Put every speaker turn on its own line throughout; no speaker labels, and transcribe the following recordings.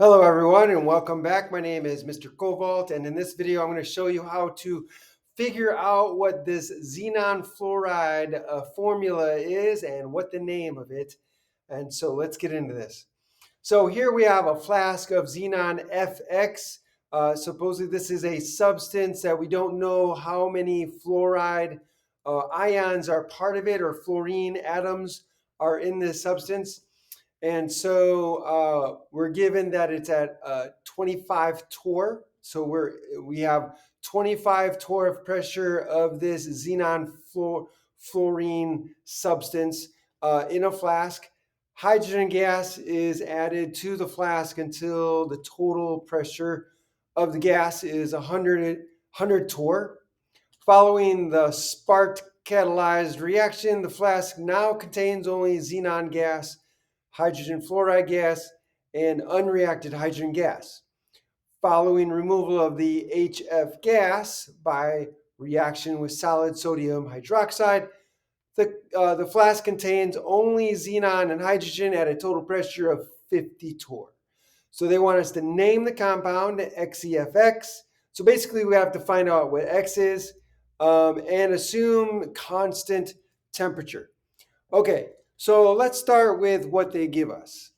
Hello everyone and welcome back. My name is Mr. Cobalt, and in this video I'm going to show you how to figure out what this xenon fluoride formula is and what the name of it. And so let's get into this. So here we have a flask of xenon FX. Supposedly this is a substance that we don't know how many fluoride ions are part of it, or fluorine atoms are in this substance. And so we're given that it's at 25 torr. So we have 25 torr of pressure of this xenon fluorine substance in a flask. Hydrogen gas is added to the flask until the total pressure of the gas is 100 torr. Following the spark catalyzed reaction, the flask now contains only xenon gas, hydrogen fluoride gas, and unreacted hydrogen gas. Following removal of the HF gas by reaction with solid sodium hydroxide, the flask contains only xenon and hydrogen at a total pressure of 50 torr. So they want us to name the compound XeFx. So basically we have to find out what X is and assume constant temperature. Okay, so let's start with what they give us.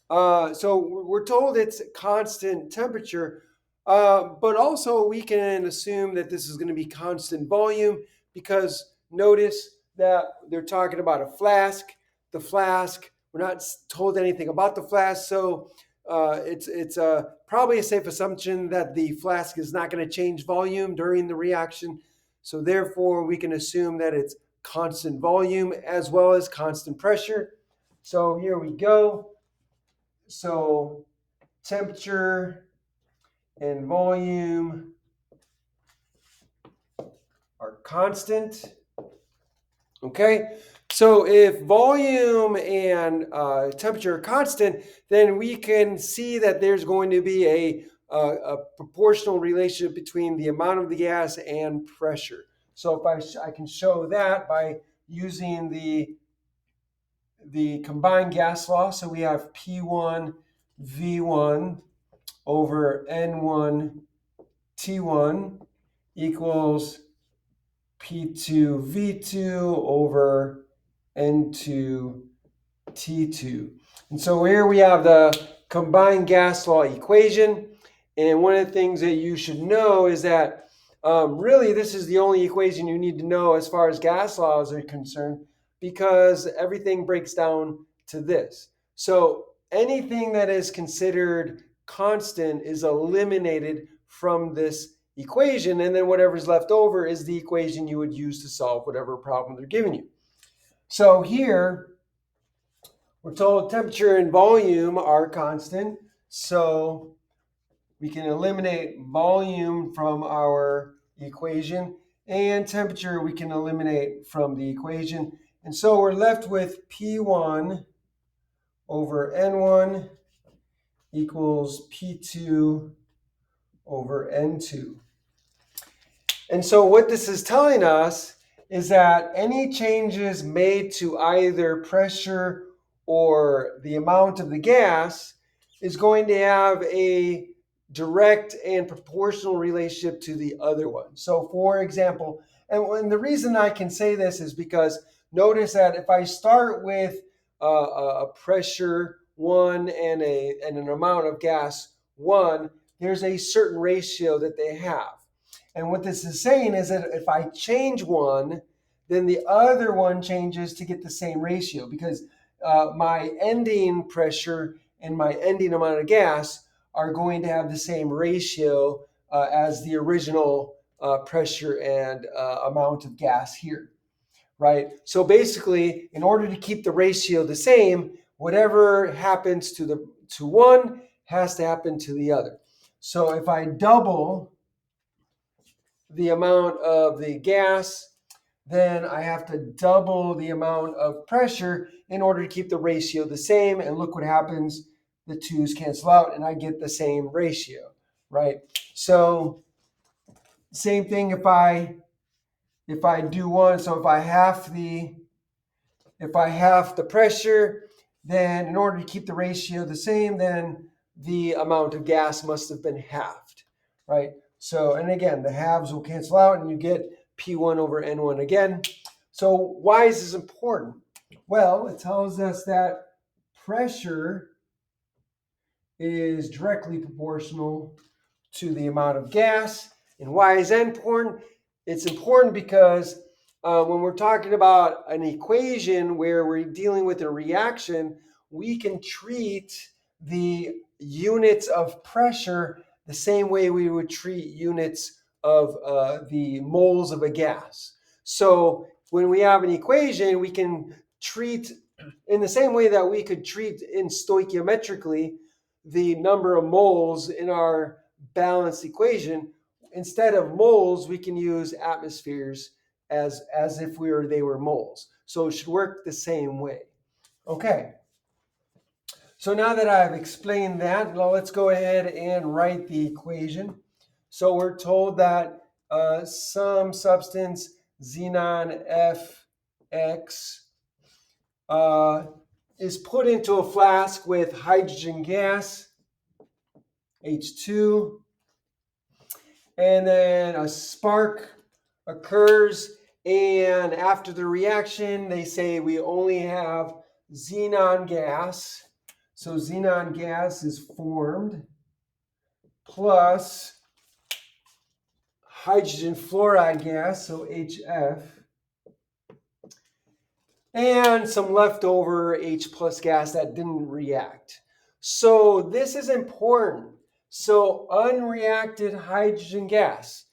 So we're told it's constant temperature, but also we can assume that this is going to be constant volume, because notice that they're talking about a flask. The flask, we're not told anything about the flask, so it's probably a safe assumption that the flask is not going to change volume during the reaction. So therefore, we can assume that it's constant volume as well as constant pressure. So here we go. So temperature and volume are constant. Okay, so if volume and temperature are constant, then we can see that there's going to be a proportional relationship between the amount of the gas and pressure. So if I can show that by using the combined gas law. So we have P1 V1 over N1 T1 equals P2 V2 over N2 T2. And so here we have the combined gas law equation. And one of the things that you should know is that really this is the only equation you need to know as far as gas laws are concerned, because everything breaks down to this. So anything that is considered constant is eliminated from this equation, and then whatever's left over is the equation you would use to solve whatever problem they're giving you. So here we're told temperature and volume are constant, so we can eliminate volume from our equation, and temperature we can eliminate from the equation. And so we're left with P1 over N1 equals P2 over N2. And so what this is telling us is that any changes made to either pressure or the amount of the gas is going to have a direct and proportional relationship to the other one. So for example, and the reason I can say this is because notice that if I start with a pressure 1 and an amount of gas 1, there's a certain ratio that they have. And what this is saying is that if I change one, then the other one changes to get the same ratio, because my ending pressure and my ending amount of gas are going to have the same ratio as the original pressure and amount of gas here, right? So basically, in order to keep the ratio the same, whatever happens to one has to happen to the other. So if I double the amount of the gas, then I have to double the amount of pressure in order to keep the ratio the same. And look what happens. The twos cancel out and I get the same ratio, right? So same thing if I do one. So if I half the pressure, then in order to keep the ratio the same, then the amount of gas must have been halved, right? So, and again, the halves will cancel out and you get P1 over N1 again. So why is this important? Well, it tells us that pressure is directly proportional to the amount of gas. And why is that important? It's important because when we're talking about an equation where we're dealing with a reaction, we can treat the units of pressure the same way we would treat units of the moles of a gas. So when we have an equation, we can treat in the same way that we could treat in stoichiometrically the number of moles in our balanced equation. Instead of moles, we can use atmospheres as if they were moles. So it should work the same way. Okay. So now that I've explained that, now let's go ahead and write the equation. So we're told that some substance xenon Fx is put into a flask with hydrogen gas, H2, and then a spark occurs, and after the reaction, they say we only have xenon gas. So xenon gas is formed plus hydrogen fluoride gas, so HF, and some leftover H plus gas that didn't react. So this is important. So unreacted hydrogen gas,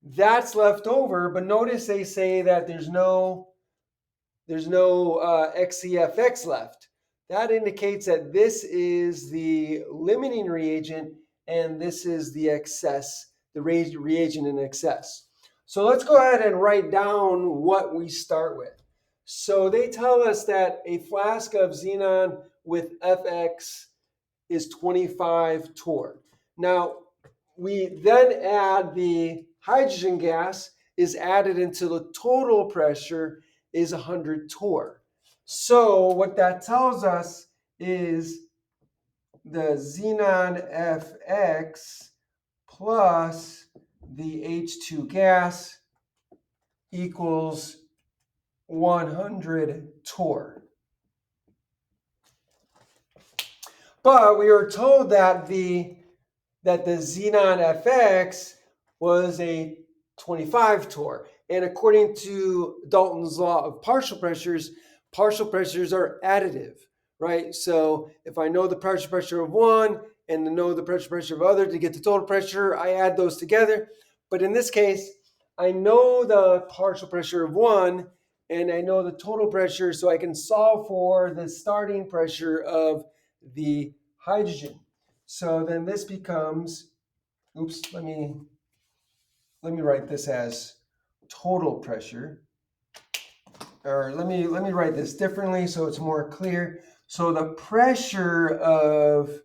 that's left over, but notice they say that there's no XeFx left. That indicates that this is the limiting reagent and this is the excess, the reagent in excess. So let's go ahead and write down what we start with. So they tell us that a flask of xenon with Fx is 25 torr. Now, we then add the hydrogen gas is added until the total pressure is 100 torr. So what that tells us is the xenon Fx plus the H2 gas equals 100 torr. But we were told that the xenon Fx was a 25 torr. And according to Dalton's law of partial pressures are additive, right? So if I know the partial pressure of one and know the partial pressure of other to get the total pressure, I add those together. But in this case, I know the partial pressure of one and I know the total pressure, so I can solve for the starting pressure of the hydrogen. So then this becomes, let me write this as total pressure. Or let me write this differently so it's more clear. So the pressure of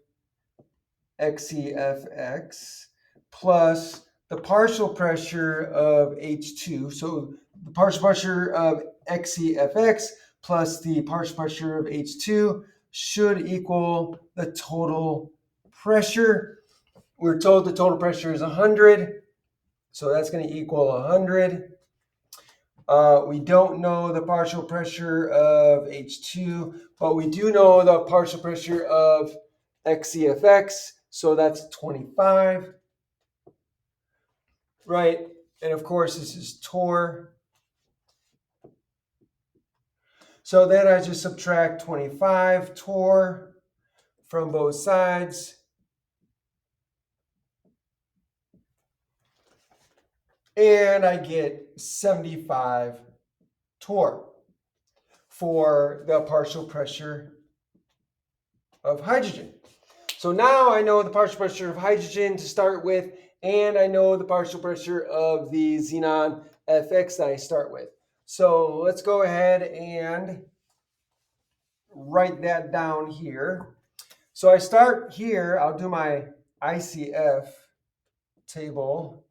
XeFx plus the partial pressure of H2. So the partial pressure of XeFx plus the partial pressure of H2 should equal the total pressure. We're told the total pressure is 100, so that's going to equal 100. We don't know the partial pressure of H2, but we do know the partial pressure of XeFx, so that's 25, right? And of course, this is torr. So then I just subtract 25 torr from both sides. And I get 75 torr for the partial pressure of hydrogen. So now I know the partial pressure of hydrogen to start with, and I know the partial pressure of the xenon Fx that I start with. So let's go ahead and write that down here. So I start here, I'll do my ICF table.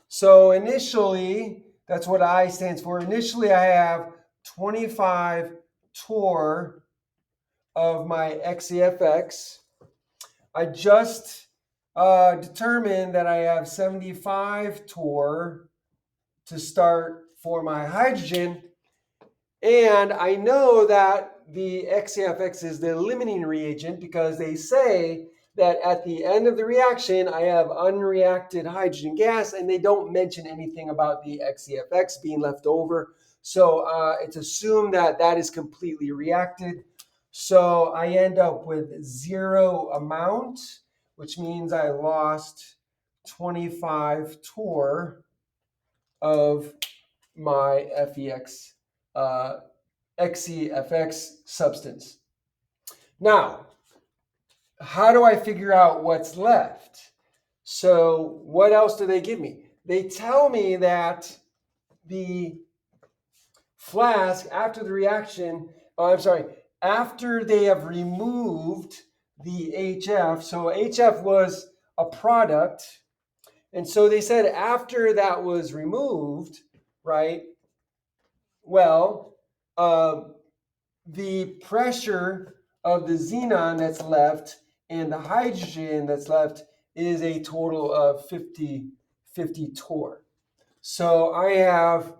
So initially, that's what I stands for. Initially, I have 25 torr of my XeFx. I just determined that I have 75 torr to start for my hydrogen. And I know that the XeFx is the limiting reagent because they say that at the end of the reaction, I have unreacted hydrogen gas, and they don't mention anything about the XeFx being left over. So it's assumed that that is completely reacted. So I end up with 0 amount, which means I lost 25 torr of my FEX XeFx substance. Now, how do I figure out what's left? So what else do they give me? They tell me that the flask, after the reaction, after they have removed the HF, so HF was a product, and so they said after that was removed, right, well, the pressure of the xenon that's left and the hydrogen that's left is a total of 50 torr. So I have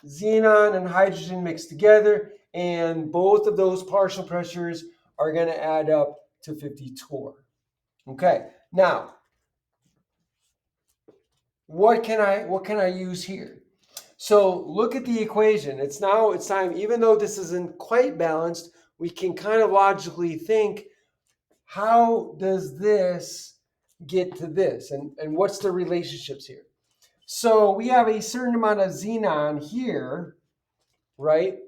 xenon and hydrogen mixed together, and both of those partial pressures are going to add up to 50 torr. Okay, now what can I use here? So look at the equation. It's time, even though this isn't quite balanced, we can kind of logically think, how does this get to this? And what's the relationships here? So we have a certain amount of xenon here, right?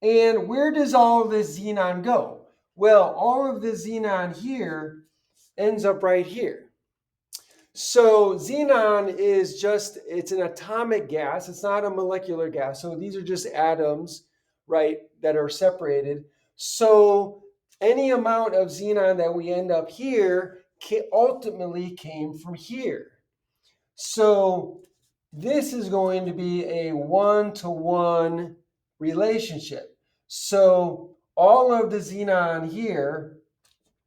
And where does all of this xenon go? Well, all of the xenon here ends up right here. So xenon is it's an atomic gas. It's not a molecular gas. So these are just atoms, right, that are separated. So any amount of xenon that we end up here ultimately came from here. So this is going to be a 1-to-1 relationship. So all of the xenon here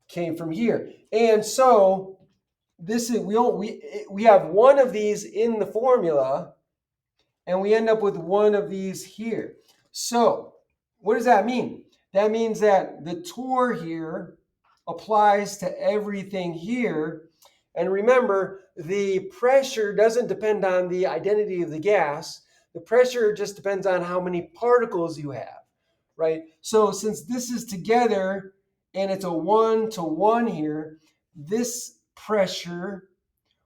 came from here. And so this is we have one of these in the formula, and we end up with one of these here. So what does that mean? That means that the torr here applies to everything here. And remember, the pressure doesn't depend on the identity of the gas. The pressure just depends on how many particles you have, right? So since this is together and it's a 1-to-1 here, this pressure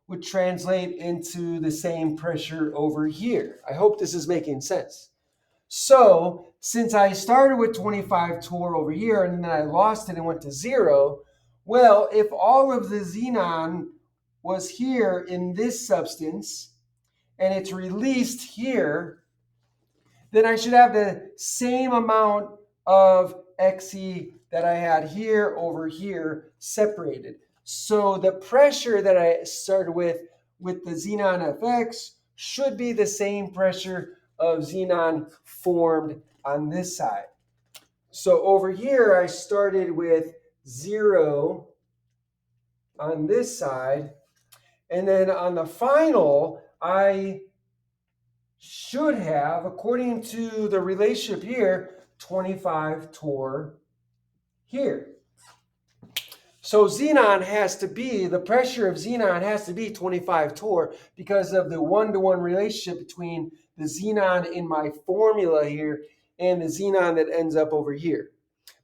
would translate into the same pressure over here. I hope this is making sense. So since I started with 25 torr over here and then I lost it and went to 0, well, if all of the xenon was here in this substance and it's released here, then I should have the same amount of Xe that I had here over here separated. So the pressure that I started with the xenon FX should be the same pressure of xenon formed on this side. So over here, I started with 0 on this side. And then on the final, I should have, according to the relationship here, 25 torr here. So the pressure of xenon has to be 25 torr because of the 1-to-1 relationship between the xenon in my formula here and the xenon that ends up over here.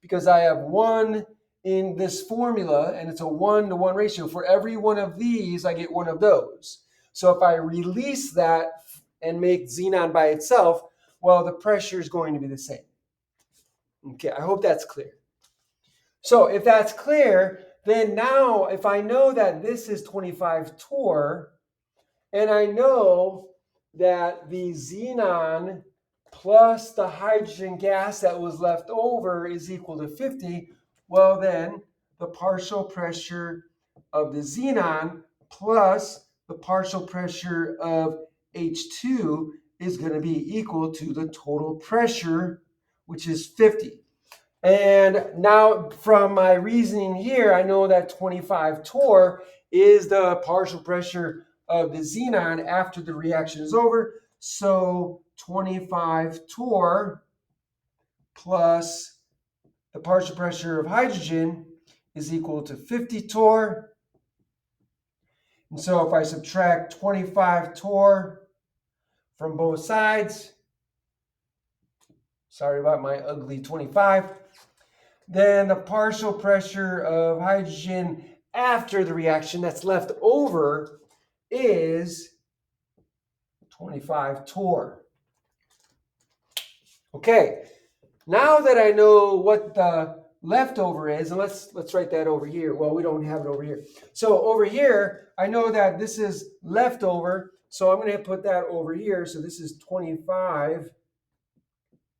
Because I have 1 in this formula and it's a 1-to-1 ratio. For every one of these, I get one of those. So if I release that and make xenon by itself, well, the pressure is going to be the same. Okay, I hope that's clear. So if that's clear, then now if I know that this is 25 torr, and I know that the xenon plus the hydrogen gas that was left over is equal to 50, well then the partial pressure of the xenon plus the partial pressure of H2 is going to be equal to the total pressure, which is 50. And now from my reasoning here, I know that 25 torr is the partial pressure of the xenon after the reaction is over. So 25 torr plus the partial pressure of hydrogen is equal to 50 torr. And so if I subtract 25 torr from both sides, sorry about my ugly 25, then the partial pressure of hydrogen after the reaction that's left over is 25 torr. Okay, now that I know what the leftover is, and let's write that over here. Well, we don't have it over here. So over here, I know that this is leftover, so I'm going to put that over here. So this is 25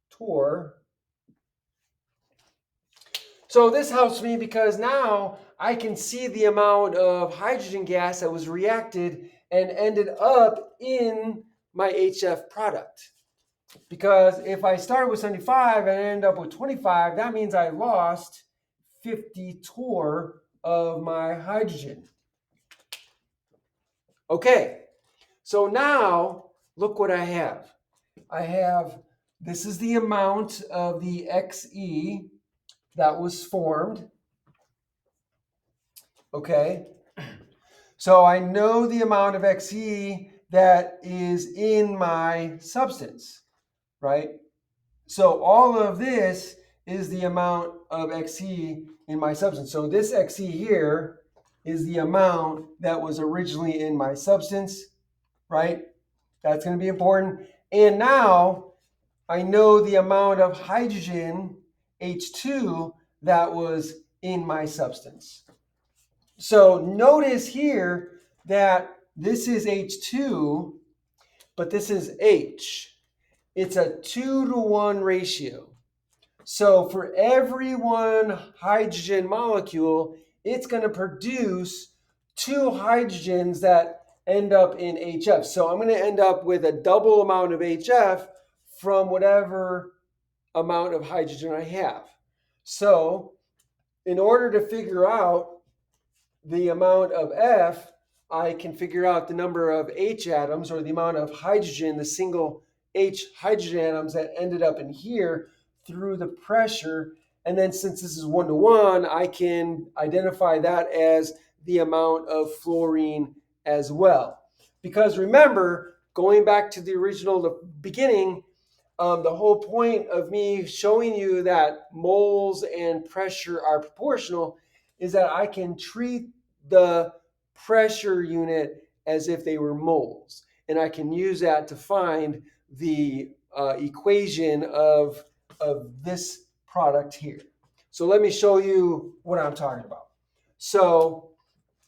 torr. So this helps me because now I can see the amount of hydrogen gas that was reacted and ended up in my HF product. Because if I started with 75 and end up with 25, that means I lost 50 torr of my hydrogen. Okay, so now look what I have. This is the amount of the Xe that was formed. Okay, so I know the amount of Xe that is in my substance, right? So all of this is the amount of Xe in my substance. So this Xe here is the amount that was originally in my substance, right? That's going to be important. And now I know the amount of hydrogen, H2, that was in my substance. So notice here that this is H2, but this is H. It's a 2-to-1 ratio. So for every one hydrogen molecule, it's going to produce 2 hydrogens that end up in HF. So I'm going to end up with a double amount of HF from whatever amount of hydrogen I have. So in order to figure out the amount of F, I can figure out the number of H atoms, or the amount of hydrogen, the single H hydrogen atoms that ended up in here through the pressure. And then since this is 1-to-1, I can identify that as the amount of fluorine as well. Because remember, going back to the beginning, the whole point of me showing you that moles and pressure are proportional is that I can treat the pressure unit as if they were moles. And I can use that to find the equation of this product here. So let me show you what I'm talking about. So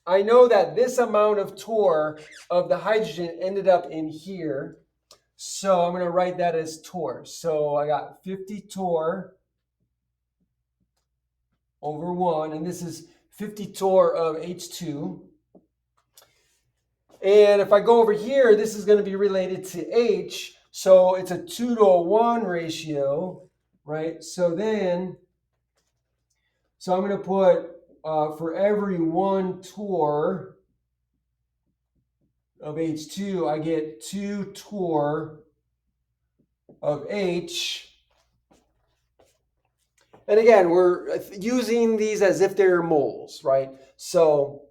I know that this amount of torr of the hydrogen ended up in here. So I'm going to write that as torr. So I got 50 torr over 1, and this is 50 torr of H2. And if I go over here, this is going to be related to H. So it's a 2-to-1 ratio, right? So I'm going to put for every 1 torr of H2, I get 2 torr of H. And again, we're using these as if they're moles, right? So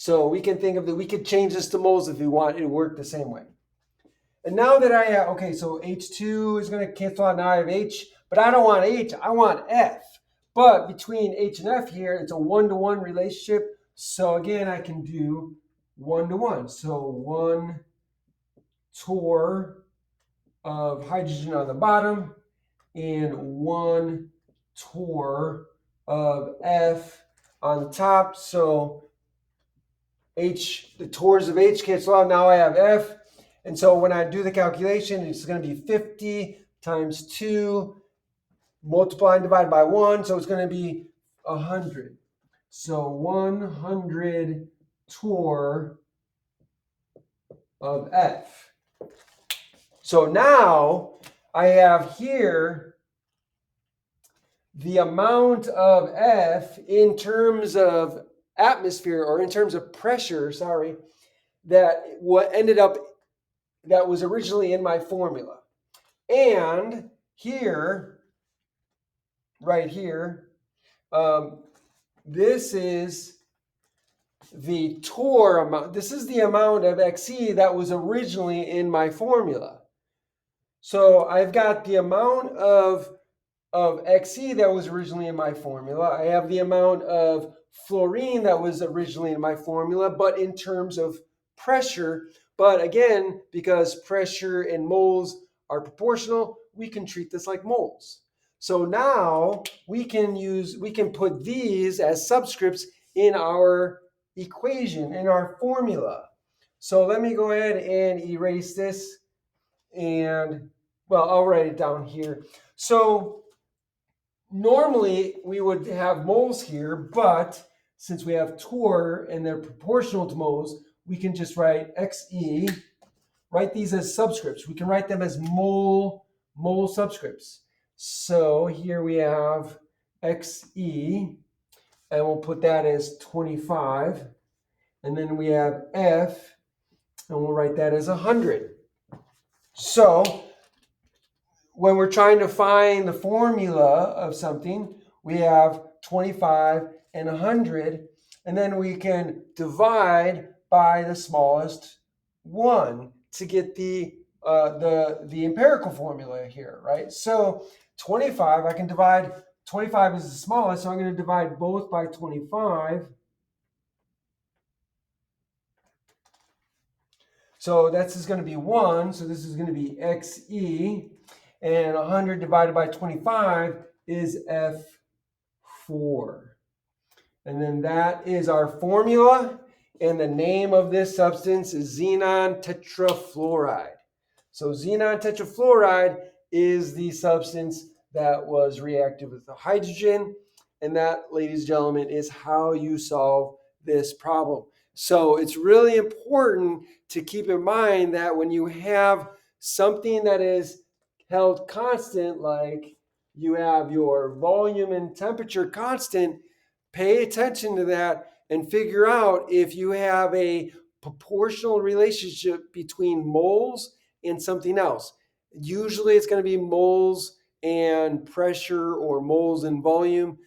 we can think of that. We could change this to moles if we want. It work the same way. And now that I have, okay, so H2 is going to cancel out. Now I have H, but I don't want H. I want F. But between H and F here, it's a 1-to-1 relationship. So again, I can do 1-to-1. So 1 torr of hydrogen on the bottom and 1 torr of F on the top. So H, the torrs of H cancel out. Now I have F. And so when I do the calculation, it's going to be 50 times 2, multiply and divide by 1. So it's going to be 100. So 100 torr of F. So now I have here the amount of F in terms of atmosphere, or in terms of pressure, sorry, that what ended up, that was originally in my formula. And here, right here, this is the torr amount. This is the amount of Xe that was originally in my formula. So I've got the amount of Xe that was originally in my formula. I have the amount of fluorine that was originally in my formula, but in terms of pressure. But again, because pressure and moles are proportional, we can treat this like moles. So now we can put these as subscripts in our equation, in our formula. So let me go ahead and erase this, and well, I'll write it down here. So normally we would have moles here, but since we have torr and they're proportional to moles, we can just write Xe, write these as subscripts. We can write them as mole subscripts. So here we have Xe, and we'll put that as 25. And then we have F, and we'll write that as 100. So when we're trying to find the formula of something, we have 25 and 100, and then we can divide by the smallest one to get the empirical formula here, right? So 25, I can divide, 25 is the smallest, so I'm going to divide both by 25. So this is going to be 1, so this is going to be Xe. And 100 divided by 25 is F4. And then that is our formula. And the name of this substance is xenon tetrafluoride. So xenon tetrafluoride is the substance that was reactive with the hydrogen. And that, ladies and gentlemen, is how you solve this problem. So it's really important to keep in mind that when you have something that is held constant, like you have your volume and temperature constant, pay attention to that and figure out if you have a proportional relationship between moles and something else. Usually it's going to be moles and pressure or moles and volume.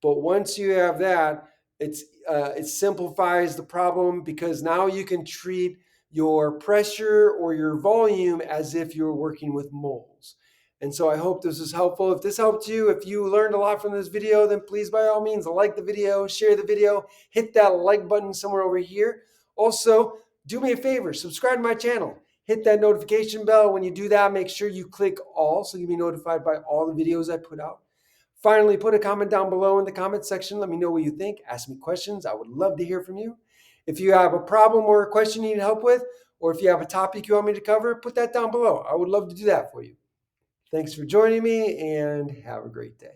But once you have that, it simplifies the problem, because now you can treat your pressure or your volume as if you're working with moles. And so I hope this is helpful. If this helped you, if you learned a lot from this video, then please, by all means, like the video, share the video, hit that like button somewhere over here. Also, do me a favor, subscribe to my channel. Hit that notification bell. When you do that, make sure you click all so you'll be notified by all the videos I put out. Finally, put a comment down below in the comment section. Let me know what you think. Ask me questions. I would love to hear from you. If you have a problem or a question you need help with, or if you have a topic you want me to cover, put that down below. I would love to do that for you. Thanks for joining me, and have a great day.